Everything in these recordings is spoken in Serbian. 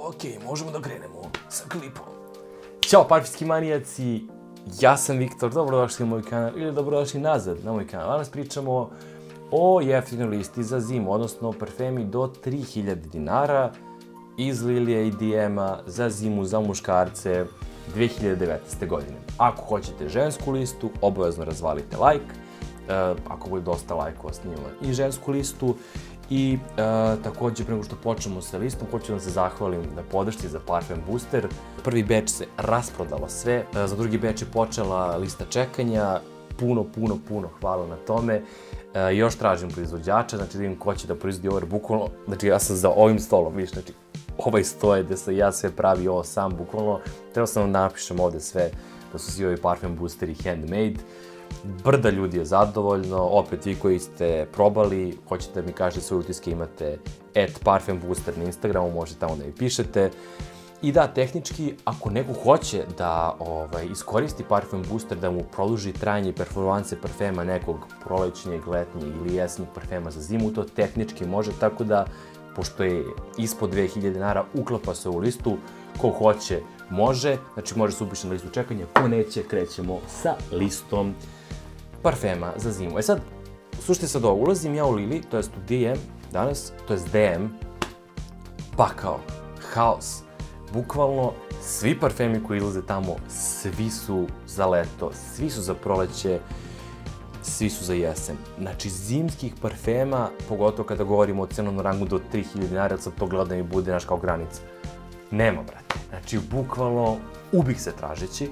Ok, možemo da krenemo sa klipom. Ćao parfijski manijaci, ja sam Viktor, dobrodošli na moj kanal ili dobrodošli nazad na moj kanal. Danas pričamo o jeftinoj listi za zimu, odnosno parfemi do 3000 dinara iz Lilije i DM-a za zimu za muškarce 2019. godine. Ako hoćete žensku listu, obavezno razvalite like. Ako bude dosta lajkova, snimamo i žensku listu. I također, prema što počnemo sa listom, hoću da se zahvalim na podršci za Parfem Booster. Prvi beč se rasprodalo sve, za drugi beč je počela lista čekanja. Puno hvala na tome. Još tražim proizvođača, znači da vidim ko će da proizvodi ovo, bukvalno, znači ja sam za ovim stolom, vidiš, znači ovaj sto je gde sam ja sve pravi ovo sam, bukvalno. Treba sam da napišem ovde sve, da su svi ovi Parfem Boosteri handmade. Brda ljudi je zadovoljno, opet vi koji ste probali, hoćete da mi kažete svoje utiske, imate @parfembooster na Instagramu, možete tamo da mi pišete. I da, tehnički, ako neko hoće da iskoristi Parfem Booster, da mu produži trajanje i performanse parfema nekog prolećnjeg, letnjeg ili jesnog parfema za zimu, to tehnički može, tako da, pošto je ispod 2000 dinara, uklapa se u listu, ko hoće može, znači može se upiše na listu čekanja, ko neće, krećemo sa listom parfema za zimu. Sad, slušajte sad ovo, ulazim ja u Lili, to jest u DM danas, to jest DM, pakao, haos, bukvalno svi parfemi koji izlaze tamo, svi su za leto, svi su za proleće, svi su za jesen. Znači, zimskih parfema, pogotovo kada govorimo o cenovnom rangu do 3000 dinara, sad to gleda da mi bude naš kao granica. Nema, brate. Znači, bukvalno ubih se tražeći.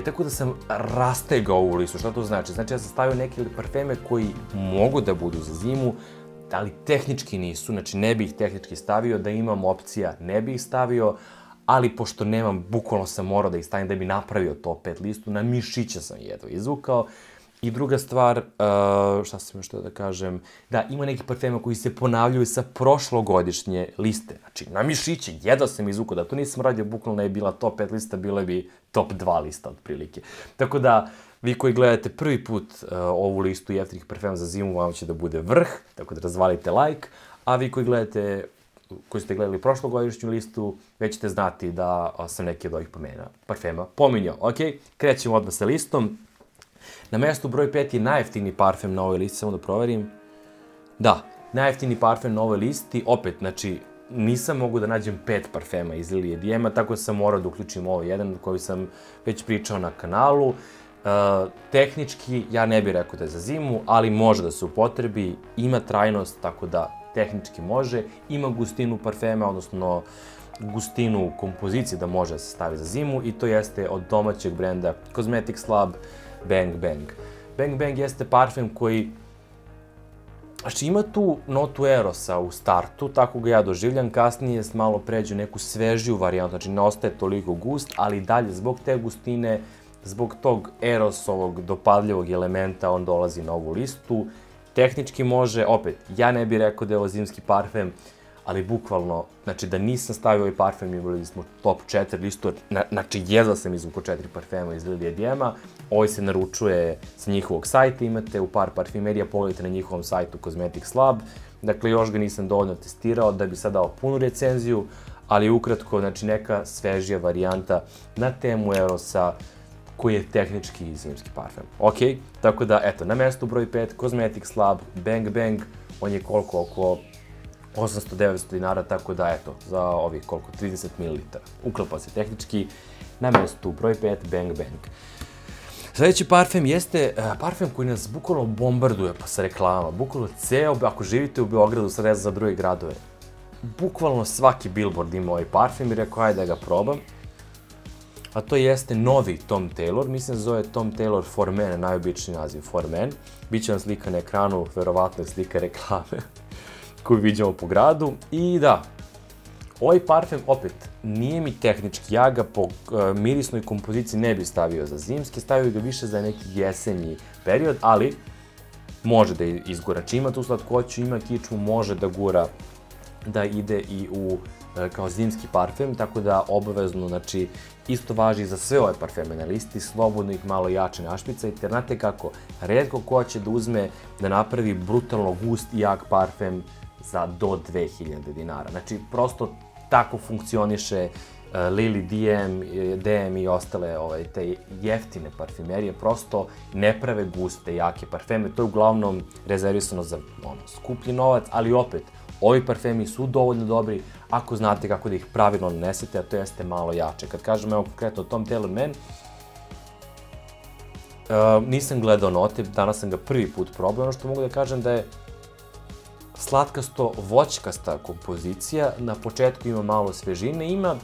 Tako da sam rastegao ovu listu. Šta to znači? Znači, ja sam stavio neke parfeme koji mogu da budu za zimu, ali tehnički nisu. Znači, ne bih ih tehnički stavio. Da imam opcija, ne bih ih stavio. Ali, pošto nemam, bukvalno sam morao da ih stavim da bi napravio top 5 listu. Na mišića sam jedva izvukao. I druga stvar, šta sam još da kažem, da, ima neki parfema koji se ponavljaju sa prošlogodišnje liste. Znači, na mišiće, jedva sam izvukao, da to nisam radio, bukvalno je bila top 5 lista, bila bi top 2 lista, otprilike. Tako da, vi koji gledate prvi put ovu listu jeftinih parfema za zimu, vam će da bude vrh, tako da razvalite like, a vi koji gledate, koji ste gledali prošlogodišnju listu, već ćete znati da sam neki od ovih parfema pominjao. Ok, krećemo odmah sa listom. Na mestu broj 5 je najjeftiniji parfem na ovoj listi, samo da proverim. Da, najjeftiniji parfem na ovoj listi, opet, znači, nisam mogu da nađem 5 parfema iz Lilije DM-a, tako da sam morao da uključim ovaj jedan koji sam već pričao na kanalu. Tehnički, ja ne bih rekao da je za zimu, ali može da se upotrebi, ima trajnost, tako da tehnički može, ima gustinu parfema, odnosno gustinu kompozicije da može da se stavi za zimu i to jeste od domaćeg brenda Cosmetics Lab Bang Bang. Bang Bang jeste parfem koji, znači ima tu notu erosa u startu, tako ga ja doživljam, kasnije malo pređu neku svežiju varijantu, znači ne ostaje toliko gust, ali dalje zbog te gustine, zbog tog erosovog dopadljivog elementa on dolazi na ovu listu. Tehnički može, opet, ja ne bih rekao da je ovo zimski parfem, ali bukvalno, znači da nisam stavio ovaj parfem, imali smo top 4 listu, znači jedva sam izvukao 4 parfema iz Lilije DM-a, ovaj se naručuje sa njihovog sajta, imate u par parfimerija, pogledajte na njihovom sajtu Cosmetics Lab, dakle još ga nisam dovoljno testirao da bi sad dao punu recenziju, ali ukratko, znači neka svežija varijanta na temu erosa, koji je tehnički zimski parfem. Ok, tako da, eto, na mestu broj 5, Cosmetics Lab, Bang Bang, on je koliko, oko 800-900 dinara, tako da, eto, za ovih koliko, 30 ml. Uklapa se tehnički, na mestu broj 5, Bang Bang. Sljedeći parfem jeste parfem koji nas bukvalno bombarduje pa sa reklamama. Bukvalno ceo, ako živite u Beogradu, sad ne znam za druge gradove, bukvalno svaki billboard ima ovaj parfem i rekao, ajde da ga probam. A to jeste novi Tom Taylor, mislim da se zove Tom Taylor For Men, najobičniji naziv For Men. Biće vam slika na ekranu, verovatno je slika reklame koju vidimo po gradu. I da, ovaj parfem, opet, nije mi tehnički, ja ga po mirisnoj kompoziciji ne bi stavio za zimske, stavio ga više za neki jesenji period, ali može da izgura. Znači ima tu slatkoću, ima kičmu, može da gura, da ide i u kao zimski parfem, tako da obavezno, znači, isto važi za sve ove parfeme na listi, slobodno ih malo jače našpicajte, jer znate kako, retko ko će da uzme da napravi brutalno gust i jak parfem za do 2000 dinara. Znači, prosto tako funkcioniše Lily, DM i ostale te jeftine parfumerije, prosto ne prave guste, jake parfeme. To je uglavnom rezervisano za skuplji novac, ali opet, ovi parfemi su dovoljno dobri ako znate kako da ih pravilno nanesete, a to jeste malo jače. Kad kažem, evo konkretno o Tom Tailor Man, nisam gledao note, danas sam ga prvi put probao, ono što mogu da kažem da je slatkasto-voćkasta kompozicija, na početku ima malo svežine, ima,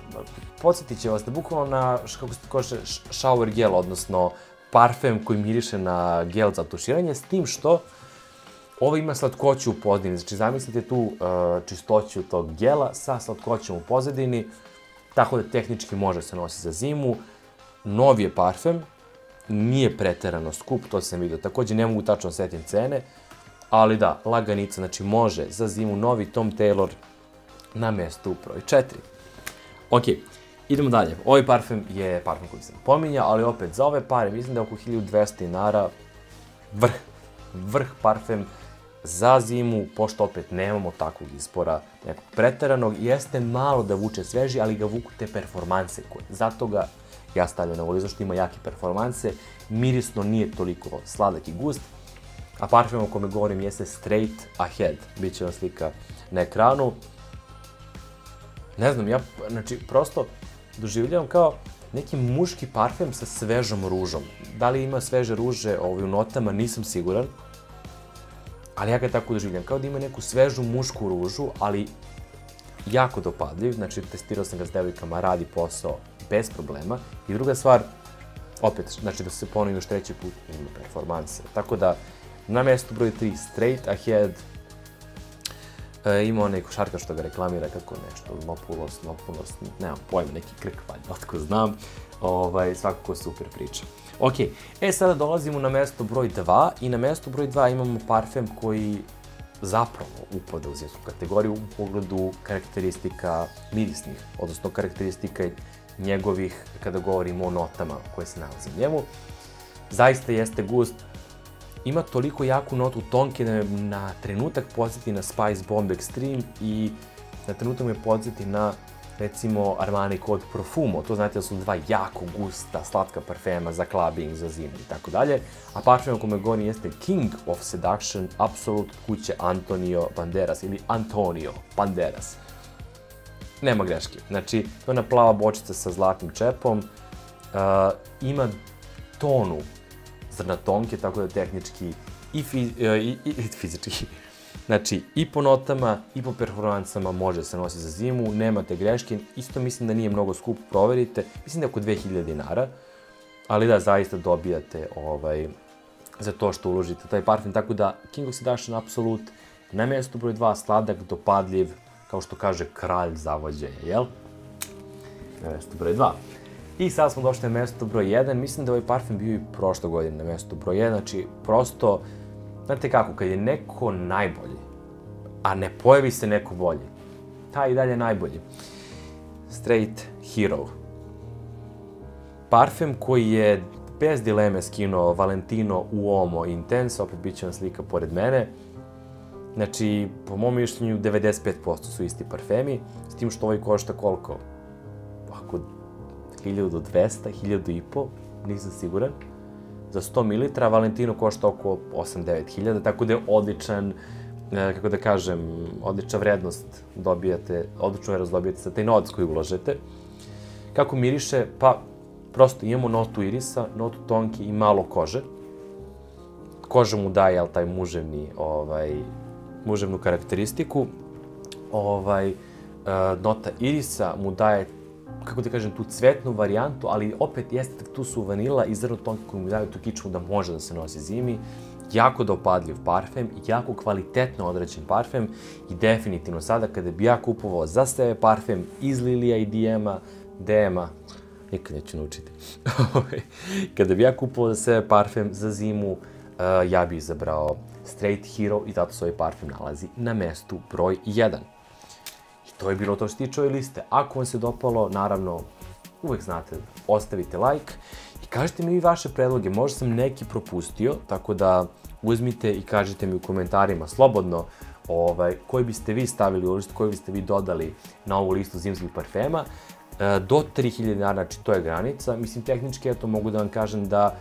podsjetit će vas da bukvalno na, kako se kaže, shower gel, odnosno parfem koji miriše na gel za tuširanje, s tim što ovo ima slatkoću u pozadini, znači zamislite tu čistoću tog gela sa slatkoćom u pozadini, tako da tehnički može se nositi za zimu. Novi je parfem, nije preterano skup, to sam vidio, takođe ne mogu tačno setim cene, ali da, laganica, znači može za zimu novi Tom Tailor na mestu broj 4. Ok, idemo dalje. Ovaj parfem je parfem koji sam pominjao, ali opet za ove pare, mislim da je oko 1200 dinara, vrh parfem za zimu, pošto opet nemamo takvog izbora nekog preteranog, jeste malo da vuče sveži, ali ga vuku te performanse koje, zato ga ja stavljam na ovo, zašto ima jake performanse, mirisno nije toliko sladak i gust, a parfem o kome govorim jeste Straight Ahead, bit će vam slika na ekranu. Ne znam, ja, znači, prosto doživljavam kao neki muški parfem sa svežom ružom. Da li ima sveže ruže u notama, nisam siguran, ali ja ga tako doživljam, kao da ima neku svežu mušku ružu, ali jako dopadljiv, znači testirao sam ga s devojkama, radi posao bez problema. I druga stvar, opet, znači da se ponovim još treći put, ima performanse. Tako da, na mestu broj 3, Straight Ahead, ima onaj košarkaš što ga reklamira kako nešto, Lopulos, nemam pojma, neki krk, valjda, otko znam, svakako super priča. Ok, sada dolazimo na mesto broj 2 i na mestu broj 2 imamo parfem koji zapravo upada u zimsku kategoriju u pogledu karakteristika mirisnih, odnosno karakteristika njegovih, kada govorimo o notama koje se nalaze u njemu. Zaista jeste gust, ima toliko jaku notu tonke da me na trenutak podsjeti na Spice Bomb Extreme i na trenutak me podsjeti na, recimo, Armani Code Profumo. To znate da su dva jako gusta, slatka parfema za clubbing, za zimu i tako dalje. A parfem o kome govorim jeste King of Seduction, Absolute kuće Antonio Banderas ili Antonio Banderas. Nema greške. Znači, to je ona plava bočica sa zlatnim čepom. Ima tonu zrnatonke, tako da tehnički i fizički, znači i po notama i po performansama može se nositi za zimu, nemate greške, isto mislim da nije mnogo skup, proverite, mislim da je oko 2000 dinara, ali da, zaista dobijate za to što uložite taj parfum, tako da King of Seduction Absolute na mjestu broj 2, sladak, dopadljiv, kao što kaže kralj zavođenja, jel? Na mjestu broj 2. I sad smo došli na mjesto broj 1, mislim da ovaj parfum bio i prošle godine na mjestu broj 1, znači prosto, znate kako, kad je neko najbolji, a ne pojavi se neko bolji, taj i dalje najbolji. Straight Hero. Parfum koji je bez dileme skinuo Valentino Uomo Intense, opet bit će vam slika pored mene. Znači, po mom mišljenju, 95% su isti parfemi, s tim što ovaj košta koliko? Ako 1200, 1500, nisam siguran. Za 100 ml, Valentino košta oko 8-9 hiljada, tako da je odličan, kako da kažem, odlična vrednost dobijate, odličnu vrednost dobijate za taj novac koji ulažete. Kako miriše? Pa, prosto imamo notu irisa, notu tonki i malo kože. Koža mu daje, taj muževnu karakteristiku. Nota irisa mu daje, kako da kažem, tu cvetnu varijantu, ali opet jeste tu su vanila i zrno tonke koji mu daju tu kičmu da može da se nosi zimi. Jako dopadljiv parfem, jako kvalitetno odrađen parfem i definitivno sada kada bi ja kupovao za sebe parfem iz Lilija i DM-a, nikad neću naučiti, kada bi ja kupovao za sebe parfem za zimu, ja bi izabrao Straight Hero i zato se ovaj parfem nalazi na mestu broj 1. To je bilo to što se tiče ove liste. Ako vam se dopalo, naravno, uvek znate, ostavite like i kažite mi i vaše predloge. Možda sam neki propustio, tako da uzmite i kažite mi u komentarima slobodno koji biste vi stavili u listu, koji biste vi dodali na ovu listu zimskih parfema. Do 3000 dinara, znači to je granica. Mislim, tehnički, eto, mogu da vam kažem da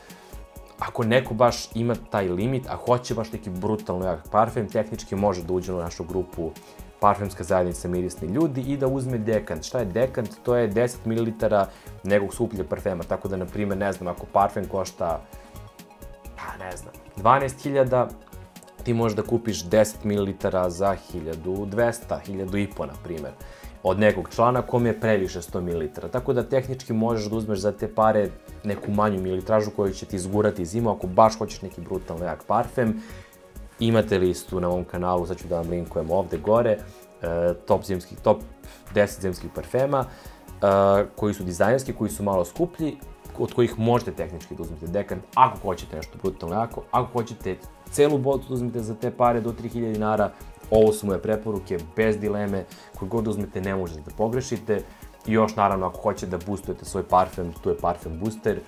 ako neko baš ima taj limit, a hoće baš neki brutalno jak parfem, tehnički može da uđe u našu grupu Parfemska zajednica Mirisni ljudi i da uzme dekant. Šta je dekant? To je 10 ml nekog skuplja parfema, tako da, na primjer, ne znam, ako parfem košta, pa ne znam, 12.000, ti možeš da kupiš 10 ml za 1200, 1500, na primjer, od nekog člana kom je previše 100 ml. Tako da tehnički možeš da uzmeš za te pare neku manju militražu koju će ti izgurati zimu ako baš hoćeš neki brutalno jak parfem. Imate listu na ovom kanalu, sad ću da vam linkujem ovde gore, top 10 zimskih parfema, koji su dizajnerski, koji su malo skuplji, od kojih možete tehnički da uzmete dekant, ako hoćete nešto brutalno jako, ako hoćete celu bocu da uzmete za te pare do 3000 dinara, ovo su moje preporuke, bez dileme, koji god uzmete ne možete da pogrešite. I još, naravno, ako hoćete da boostujete svoj parfem, tu je parfem booster.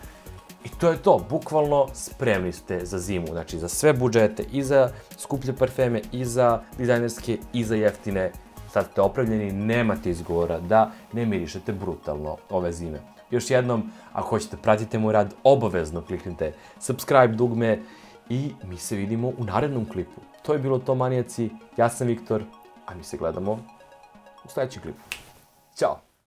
I to je to, bukvalno spremni ste za zimu, znači za sve budžete, i za skuplje parfeme, i za dizajnerske, i za jeftine. Sad ste opravljeni, nemate izgovora da ne mirišete brutalno ove zime. Još jednom, ako hoćete pratite moj rad, obavezno kliknite subscribe dugme i mi se vidimo u narednom klipu. To je bilo to, manijaci, ja sam Viktor, a mi se gledamo u sledećem klipu. Ćao!